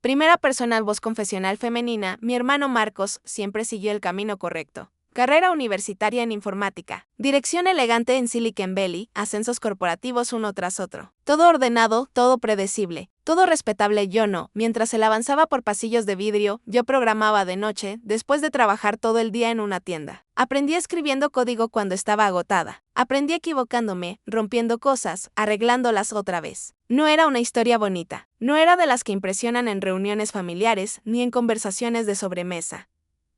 Primera persona voz confesional femenina, mi hermano Marcos siempre siguió el camino correcto. Carrera universitaria en informática. Dirección elegante en Silicon Valley, ascensos corporativos uno tras otro. Todo ordenado, todo predecible, todo respetable. Yo no. Mientras él avanzaba por pasillos de vidrio, yo programaba de noche, después de trabajar todo el día en una tienda. Aprendí escribiendo código cuando estaba agotada. Aprendí equivocándome, rompiendo cosas, arreglándolas otra vez. No era una historia bonita. No era de las que impresionan en reuniones familiares, ni en conversaciones de sobremesa.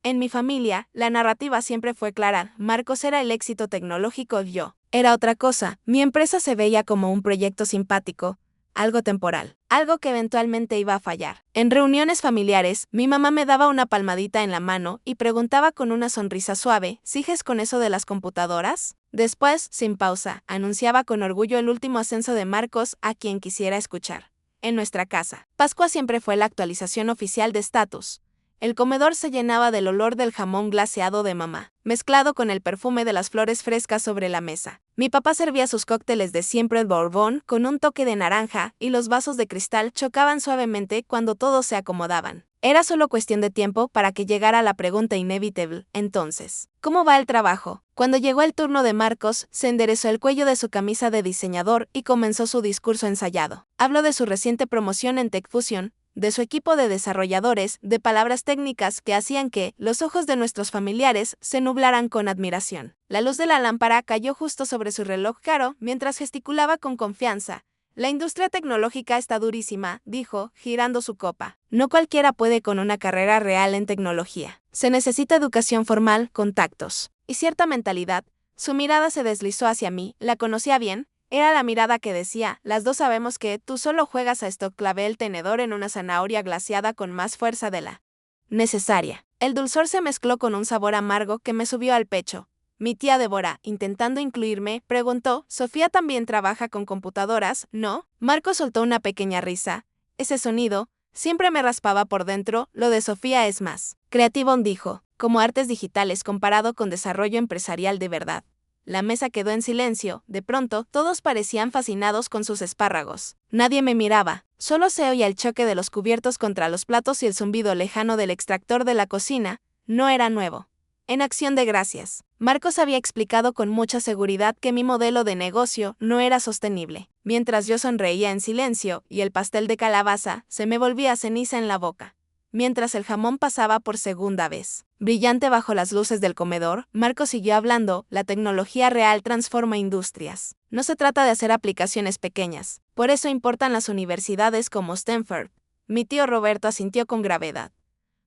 En mi familia, la narrativa siempre fue clara: Marcos era el éxito tecnológico, yo era otra cosa. Mi empresa se veía como un proyecto simpático, algo temporal, algo que eventualmente iba a fallar. En reuniones familiares, mi mamá me daba una palmadita en la mano y preguntaba con una sonrisa suave: ¿sigues con eso de las computadoras? Después, sin pausa, anunciaba con orgullo el último ascenso de Marcos a quien quisiera escuchar. En nuestra casa, Pascua siempre fue la actualización oficial de estatus. El comedor se llenaba del olor del jamón glaseado de mamá, mezclado con el perfume de las flores frescas sobre la mesa. Mi papá servía sus cócteles de siempre Bourbon con un toque de naranja, y los vasos de cristal chocaban suavemente cuando todos se acomodaban. Era solo cuestión de tiempo para que llegara la pregunta inevitable: entonces, ¿cómo va el trabajo? Cuando llegó el turno de Marcos, se enderezó el cuello de su camisa de diseñador y comenzó su discurso ensayado. Habló de su reciente promoción en TechFusion, de su equipo de desarrolladores, de palabras técnicas que hacían que los ojos de nuestros familiares se nublaran con admiración. La luz de la lámpara cayó justo sobre su reloj caro mientras gesticulaba con confianza. La industria tecnológica está durísima, dijo, girando su copa. No cualquiera puede con una carrera real en tecnología. Se necesita educación formal, contactos y cierta mentalidad. Su mirada se deslizó hacia mí, la conocía bien. Era la mirada que decía: las dos sabemos que tú solo juegas a esto. Clavé el tenedor en una zanahoria glaseada con más fuerza de la necesaria. El dulzor se mezcló con un sabor amargo que me subió al pecho. Mi tía Débora, intentando incluirme, preguntó: ¿Sofía también trabaja con computadoras, no? Marco soltó una pequeña risa. Ese sonido siempre me raspaba por dentro. Lo de Sofía es más creativo, dijo, como artes digitales comparado con desarrollo empresarial de verdad. La mesa quedó en silencio. De pronto, todos parecían fascinados con sus espárragos. Nadie me miraba. Solo se oía el choque de los cubiertos contra los platos y el zumbido lejano del extractor de la cocina. No era nuevo. En acción de gracias, Marcos había explicado con mucha seguridad que mi modelo de negocio no era sostenible. Mientras yo sonreía en silencio y el pastel de calabaza se me volvía ceniza en la boca. Mientras el jamón pasaba por segunda vez, brillante bajo las luces del comedor, Marco siguió hablando: la tecnología real transforma industrias. No se trata de hacer aplicaciones pequeñas. Por eso importan las universidades como Stanford. Mi tío Roberto asintió con gravedad.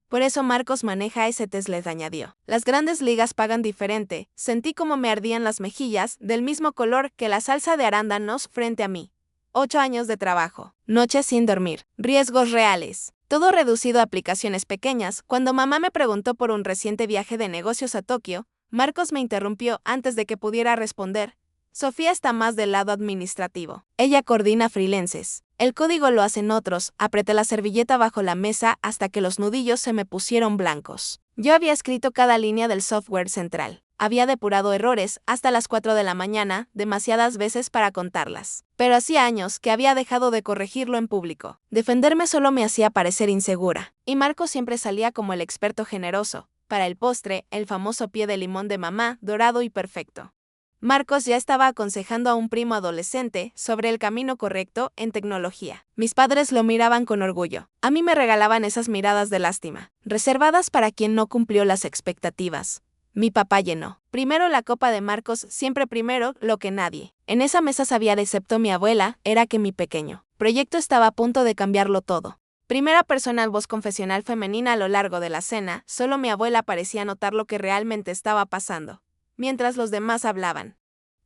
Por eso Marcos maneja ese Tesla, añadió. Las grandes ligas pagan diferente. Sentí como me ardían las mejillas, del mismo color que la salsa de arándanos frente a mí. 8 años de trabajo, noches sin dormir, riesgos reales. Todo reducido a aplicaciones pequeñas. Cuando mamá me preguntó por un reciente viaje de negocios a Tokio, Marcos me interrumpió antes de que pudiera responder. Sofía está más del lado administrativo. Ella coordina freelances. El código lo hacen otros. Apreté la servilleta bajo la mesa hasta que los nudillos se me pusieron blancos. Yo había escrito cada línea del software central. Había depurado errores hasta las 4 de la mañana, demasiadas veces para contarlas. Pero hacía años que había dejado de corregirlo en público. Defenderme solo me hacía parecer insegura. Y Marco siempre salía como el experto generoso. Para el postre, el famoso pie de limón de mamá, dorado y perfecto. Marcos ya estaba aconsejando a un primo adolescente sobre el camino correcto en tecnología. Mis padres lo miraban con orgullo. A mí me regalaban esas miradas de lástima, reservadas para quien no cumplió las expectativas. Mi papá llenó primero la copa de Marcos, siempre primero, lo que nadie en esa mesa sabía, excepto mi abuela, era que mi pequeño proyecto estaba a punto de cambiarlo todo. Primera persona voz confesional femenina. A lo largo de la cena, solo mi abuela parecía notar lo que realmente estaba pasando. Mientras los demás hablaban,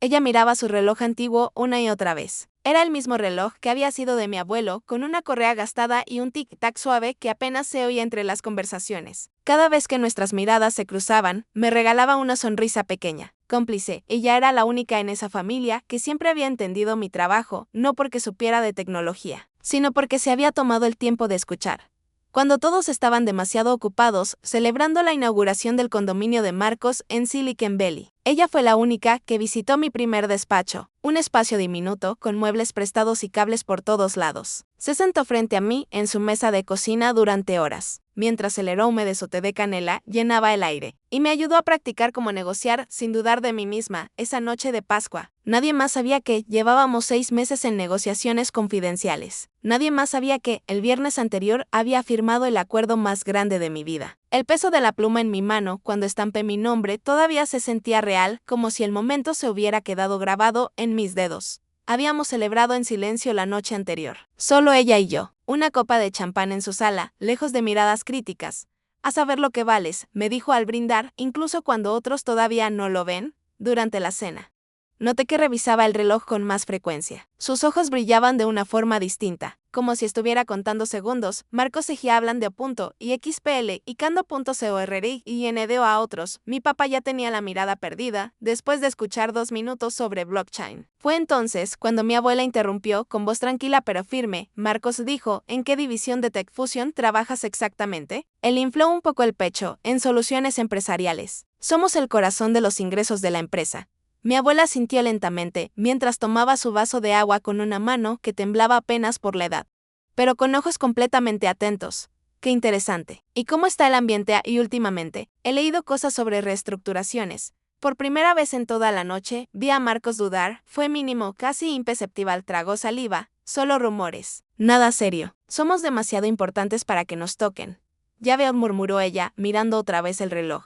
ella miraba su reloj antiguo una y otra vez. Era el mismo reloj que había sido de mi abuelo, con una correa gastada y un tic-tac suave que apenas se oía entre las conversaciones. Cada vez que nuestras miradas se cruzaban, me regalaba una sonrisa pequeña, cómplice. Ella era la única en esa familia que siempre había entendido mi trabajo, no porque supiera de tecnología, sino porque se había tomado el tiempo de escuchar. cuando todos estaban demasiado ocupados celebrando la inauguración del condominio de Marcos en Silicon Valley. Ella fue la única que visitó mi primer despacho, un espacio diminuto con muebles prestados y cables por todos lados. Se sentó frente a mí en su mesa de cocina durante horas, mientras el aroma de su té de canela llenaba el aire, y me ayudó a practicar cómo negociar sin dudar de mí misma esa noche de Pascua. Nadie más sabía que llevábamos 6 meses en negociaciones confidenciales. Nadie más sabía que, el viernes anterior, había firmado el acuerdo más grande de mi vida. El peso de la pluma en mi mano cuando estampé mi nombre todavía se sentía real, como si el momento se hubiera quedado grabado en mis dedos. Habíamos celebrado en silencio la noche anterior. Solo ella y yo. Una copa de champán en su sala, lejos de miradas críticas. A saber lo que vales, me dijo al brindar, incluso cuando otros todavía no lo ven, durante la cena. Noté que revisaba el reloj con más frecuencia. Sus ojos brillaban de una forma distinta, como si estuviera contando segundos. Marcos y hablan de punto y XPL y Cando.corri y NDO a otros. Mi papá ya tenía la mirada perdida, después de escuchar 2 minutos sobre blockchain. Fue entonces cuando mi abuela interrumpió con voz tranquila pero firme. Marcos dijo, ¿en qué división de TechFusion trabajas exactamente? Él infló un poco el pecho, en soluciones empresariales. Somos el corazón de los ingresos de la empresa. Mi abuela sintió lentamente, mientras tomaba su vaso de agua con una mano que temblaba apenas por la edad, pero con ojos completamente atentos. ¡Qué interesante! ¿Y cómo está el ambiente? Y últimamente, he leído cosas sobre reestructuraciones. Por primera vez en toda la noche, vi a Marcos dudar, fue mínimo, casi imperceptible, tragó saliva, solo rumores. Nada serio. Somos demasiado importantes para que nos toquen. Ya veo, murmuró ella, mirando otra vez el reloj.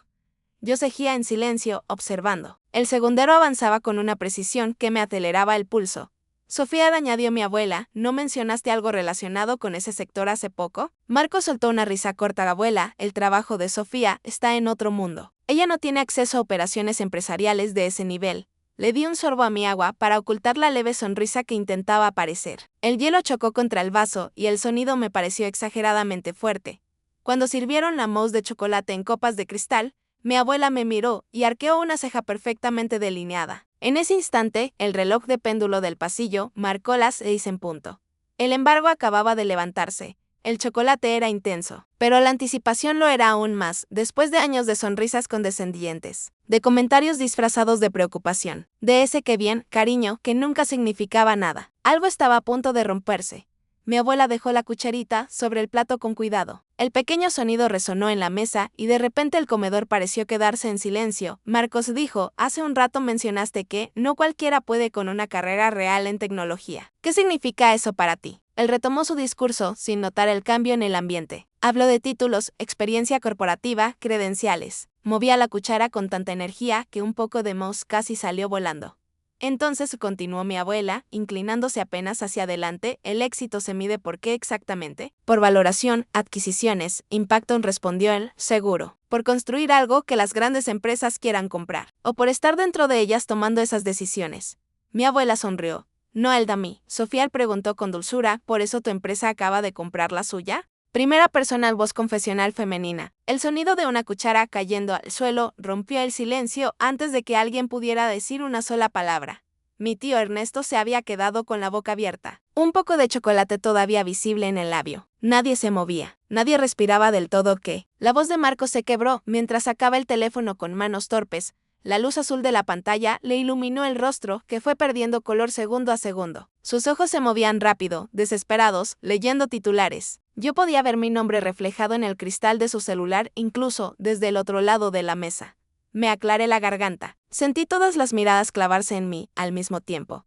Yo seguía en silencio, observando. El segundero avanzaba con una precisión que me aceleraba el pulso. Sofía, añadió mi abuela, ¿no mencionaste algo relacionado con ese sector hace poco? Marcos soltó una risa corta. Abuela, el trabajo de Sofía está en otro mundo. Ella no tiene acceso a operaciones empresariales de ese nivel. Le di un sorbo a mi agua para ocultar la leve sonrisa que intentaba aparecer. El hielo chocó contra el vaso y el sonido me pareció exageradamente fuerte. Cuando sirvieron la mousse de chocolate en copas de cristal, mi abuela me miró y arqueó una ceja perfectamente delineada. En ese instante, el reloj de péndulo del pasillo marcó las 6 en punto. El embargo acababa de levantarse. El chocolate era intenso, pero la anticipación lo era aún más, después de años de sonrisas condescendientes, de comentarios disfrazados de preocupación, de ese qué bien, cariño, que nunca significaba nada. Algo estaba a punto de romperse. Mi abuela dejó la cucharita sobre el plato con cuidado. El pequeño sonido resonó en la mesa y de repente el comedor pareció quedarse en silencio. Marcos dijo, hace un rato mencionaste que no cualquiera puede con una carrera real en tecnología. ¿Qué significa eso para ti? Él retomó su discurso sin notar el cambio en el ambiente. Habló de títulos, experiencia corporativa, credenciales. Movía la cuchara con tanta energía que un poco de mousse casi salió volando. Entonces, continuó mi abuela, inclinándose apenas hacia adelante, el éxito se mide ¿por qué exactamente? Por valoración, adquisiciones, impacto, respondió él, seguro. Por construir algo que las grandes empresas quieran comprar. O por estar dentro de ellas tomando esas decisiones. Mi abuela sonrió. No, Eldami. Sofía preguntó con dulzura, ¿por eso tu empresa acaba de comprar la suya? Primera persona, voz confesional femenina. El sonido de una cuchara cayendo al suelo rompió el silencio antes de que alguien pudiera decir una sola palabra. Mi tío Ernesto se había quedado con la boca abierta, un poco de chocolate todavía visible en el labio. Nadie se movía, nadie respiraba del todo. La voz de Marcos se quebró mientras sacaba el teléfono con manos torpes. La luz azul de la pantalla le iluminó el rostro, que fue perdiendo color segundo a segundo. Sus ojos se movían rápido, desesperados, leyendo titulares. Yo podía ver mi nombre reflejado en el cristal de su celular, incluso desde el otro lado de la mesa. Me aclaré la garganta. Sentí todas las miradas clavarse en mí, al mismo tiempo.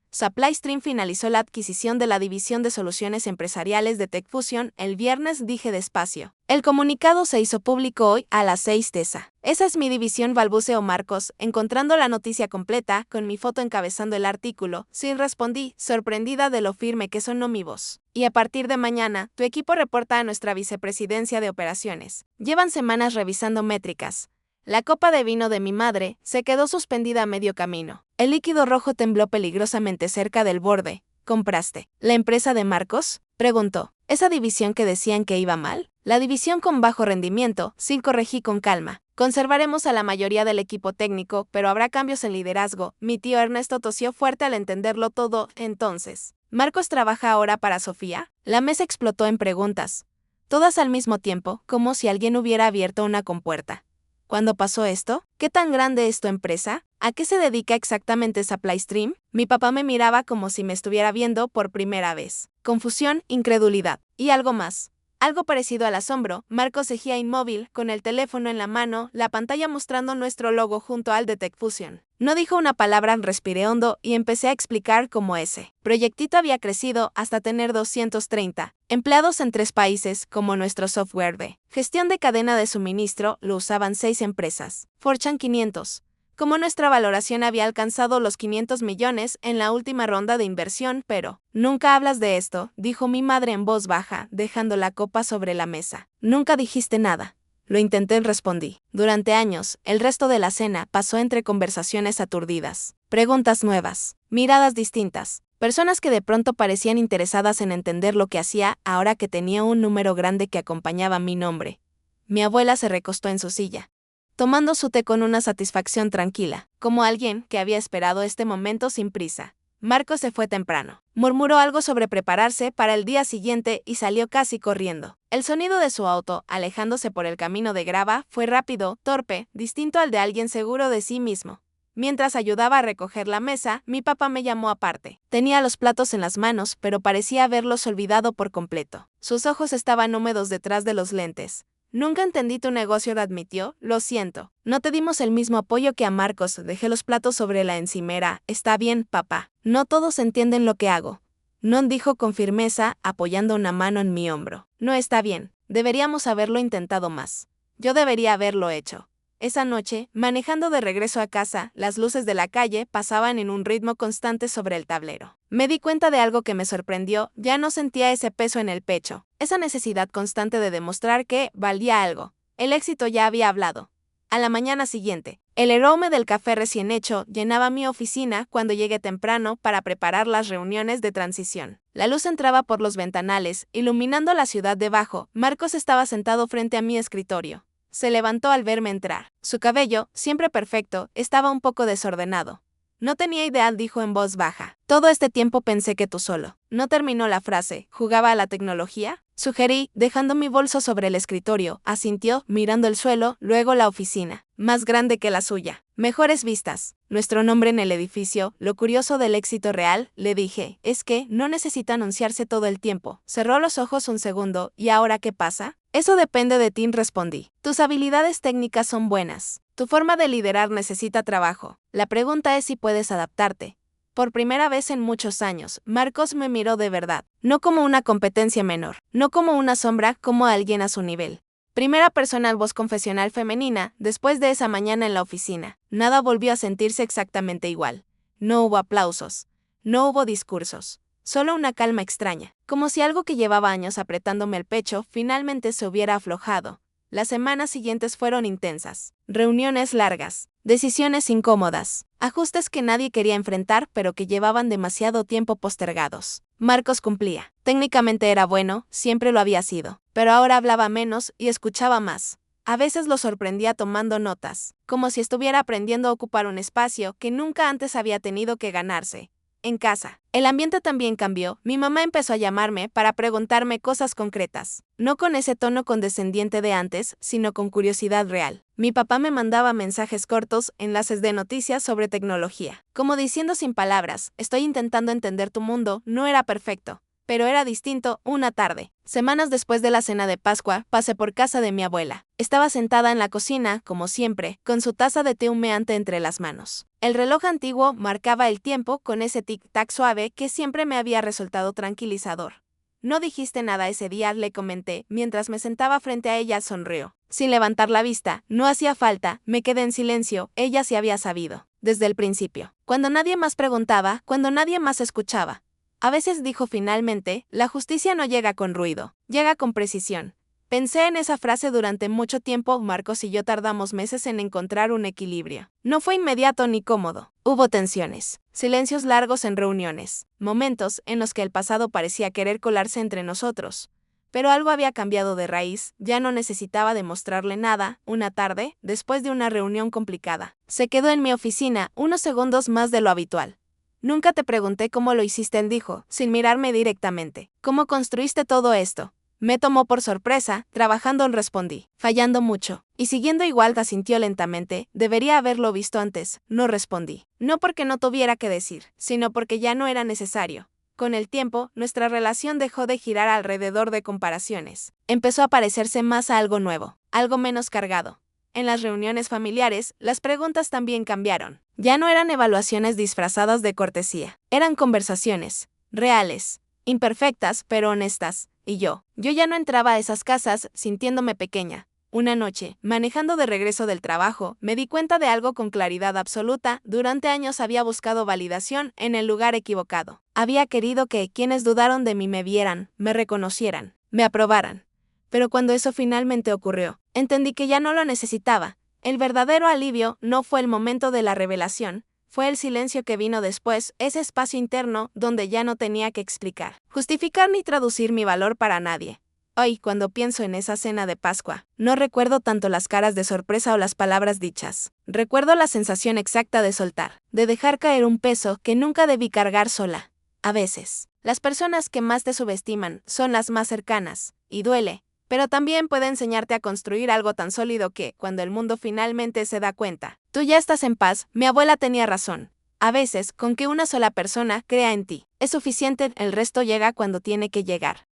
SupplyStream finalizó la adquisición de la división de soluciones empresariales de TechFusion el viernes, dije despacio. El comunicado se hizo público hoy a las 6 TESA. Esa es mi división, balbuceó Marcos, encontrando la noticia completa, con mi foto encabezando el artículo. Sí, respondí, sorprendida de lo firme que sonó mi voz. Y a partir de mañana, tu equipo reporta a nuestra vicepresidencia de operaciones. Llevan semanas revisando métricas. La copa de vino de mi madre se quedó suspendida a medio camino. El líquido rojo tembló peligrosamente cerca del borde. ¿Compraste la empresa de Marcos?, preguntó. ¿Esa división que decían que iba mal? La división con bajo rendimiento, sí, corregí con calma. Conservaremos a la mayoría del equipo técnico, pero habrá cambios en liderazgo. Mi tío Ernesto tosió fuerte al entenderlo todo. Entonces, ¿Marcos trabaja ahora para Sofía? La mesa explotó en preguntas. todas al mismo tiempo, como si alguien hubiera abierto una compuerta. ¿Cuándo pasó esto? ¿Qué tan grande es tu empresa? ¿A qué se dedica exactamente SupplyStream? Mi papá me miraba como si me estuviera viendo por primera vez. Confusión, incredulidad. Y algo más. Algo parecido al asombro. Marcos seguía inmóvil, con el teléfono en la mano, la pantalla mostrando nuestro logo junto al Detect Fusion. No dijo una palabra, respiré hondo y empecé a explicar cómo ese proyectito había crecido hasta tener 230 empleados en 3 países, como nuestro software de gestión de cadena de suministro lo usaban 6 empresas. Fortune 500. Como nuestra valoración había alcanzado los 500 millones en la última ronda de inversión, pero nunca hablas de esto, dijo mi madre en voz baja, dejando la copa sobre la mesa. Nunca dijiste nada. Lo intenté, respondí. Durante años, el resto de la cena pasó entre conversaciones aturdidas, preguntas nuevas, miradas distintas, personas que de pronto parecían interesadas en entender lo que hacía ahora que tenía un número grande que acompañaba mi nombre. Mi abuela se recostó en su silla, tomando su té con una satisfacción tranquila, como alguien que había esperado este momento sin prisa. Marcos se fue temprano. Murmuró algo sobre prepararse para el día siguiente y salió casi corriendo. El sonido de su auto, alejándose por el camino de grava, fue rápido, torpe, distinto al de alguien seguro de sí mismo. Mientras ayudaba a recoger la mesa, mi papá me llamó aparte. Tenía los platos en las manos, pero parecía haberlos olvidado por completo. Sus ojos estaban húmedos detrás de los lentes. Nunca entendí tu negocio, admitió. Lo siento. No te dimos el mismo apoyo que a Marcos. Dejé los platos sobre la encimera. Está bien, papá. No todos entienden lo que hago. Non dijo con firmeza, apoyando una mano en mi hombro. No está bien. Deberíamos haberlo intentado más. Yo debería haberlo hecho. Esa noche, manejando de regreso a casa, las luces de la calle pasaban en un ritmo constante sobre el tablero. Me di cuenta de algo que me sorprendió, ya no sentía ese peso en el pecho, esa necesidad constante de demostrar que valía algo. El éxito ya había hablado. A la mañana siguiente, el aroma del café recién hecho llenaba mi oficina cuando llegué temprano para preparar las reuniones de transición. La luz entraba por los ventanales, iluminando la ciudad debajo. Marcos estaba sentado frente a mi escritorio. Se levantó al verme entrar. Su cabello, siempre perfecto, estaba un poco desordenado. No tenía idea, dijo en voz baja. Todo este tiempo pensé que tú solo. No terminó la frase. ¿Jugaba a la tecnología? Sugerí, dejando mi bolso sobre el escritorio. Asintió, mirando el suelo, luego la oficina, más grande que la suya. Mejores vistas. Nuestro nombre en el edificio. Lo curioso del éxito real, le dije, es que no necesita anunciarse todo el tiempo. Cerró los ojos un segundo. ¿Y ahora qué pasa? Eso depende de ti, respondí. Tus habilidades técnicas son buenas. Tu forma de liderar necesita trabajo. La pregunta es si puedes adaptarte. Por primera vez en muchos años, Marcos me miró de verdad, no como una competencia menor, no como una sombra, como alguien a su nivel. Primera persona, voz confesional femenina, después de esa mañana en la oficina, nada volvió a sentirse exactamente igual. No hubo aplausos, no hubo discursos. Solo una calma extraña, como si algo que llevaba años apretándome el pecho finalmente se hubiera aflojado. Las semanas siguientes fueron intensas. Reuniones largas, decisiones incómodas, ajustes que nadie quería enfrentar pero que llevaban demasiado tiempo postergados. Marcos cumplía. Técnicamente era bueno, siempre lo había sido, pero ahora hablaba menos y escuchaba más. A veces lo sorprendía tomando notas, como si estuviera aprendiendo a ocupar un espacio que nunca antes había tenido que ganarse. En casa, el ambiente también cambió. Mi mamá empezó a llamarme para preguntarme cosas concretas, no con ese tono condescendiente de antes, sino con curiosidad real. Mi papá me mandaba mensajes cortos, enlaces de noticias sobre tecnología, como diciendo sin palabras, estoy intentando entender tu mundo, no era perfecto, pero era distinto. Una tarde, semanas después de la cena de Pascua, pasé por casa de mi abuela. Estaba sentada en la cocina, como siempre, con su taza de té humeante entre las manos. El reloj antiguo marcaba el tiempo con ese tic-tac suave que siempre me había resultado tranquilizador. No dijiste nada ese día, le comenté, mientras me sentaba frente a ella. Sonrió. Sin levantar la vista, no hacía falta, me quedé en silencio, ella sí había sabido. Desde el principio. Cuando nadie más preguntaba, cuando nadie más escuchaba. A veces, dijo finalmente, la justicia no llega con ruido, llega con precisión. Pensé en esa frase durante mucho tiempo. Marcos y yo tardamos meses en encontrar un equilibrio. No fue inmediato ni cómodo. Hubo tensiones, silencios largos en reuniones, momentos en los que el pasado parecía querer colarse entre nosotros. Pero algo había cambiado de raíz, ya no necesitaba demostrarle nada. Una tarde, después de una reunión complicada, se quedó en mi oficina unos segundos más de lo habitual. Nunca te pregunté cómo lo hiciste, él dijo, sin mirarme directamente. ¿Cómo construiste todo esto? Me tomó por sorpresa, trabajando respondí, fallando mucho. Y siguiendo igual asintió lentamente, debería haberlo visto antes, no respondí. No porque no tuviera que decir, sino porque ya no era necesario. Con el tiempo, nuestra relación dejó de girar alrededor de comparaciones. Empezó a parecerse más a algo nuevo, algo menos cargado. En las reuniones familiares, las preguntas también cambiaron. Ya no eran evaluaciones disfrazadas de cortesía, eran conversaciones, reales, imperfectas pero honestas. Y yo ya no entraba a esas casas sintiéndome pequeña. Una noche, manejando de regreso del trabajo, me di cuenta de algo con claridad absoluta. Durante años había buscado validación en el lugar equivocado. Había querido que quienes dudaron de mí me vieran, me reconocieran, me aprobaran. Pero cuando eso finalmente ocurrió, entendí que ya no lo necesitaba. El verdadero alivio no fue el momento de la revelación, fue el silencio que vino después, ese espacio interno donde ya no tenía que explicar, justificar ni traducir mi valor para nadie. Hoy, cuando pienso en esa cena de Pascua, no recuerdo tanto las caras de sorpresa o las palabras dichas. Recuerdo la sensación exacta de soltar, de dejar caer un peso que nunca debí cargar sola. A veces, las personas que más te subestiman son las más cercanas, y duele, pero también puede enseñarte a construir algo tan sólido que, cuando el mundo finalmente se da cuenta, tú ya estás en paz. Mi abuela tenía razón. A veces, con que una sola persona crea en ti, es suficiente, el resto llega cuando tiene que llegar.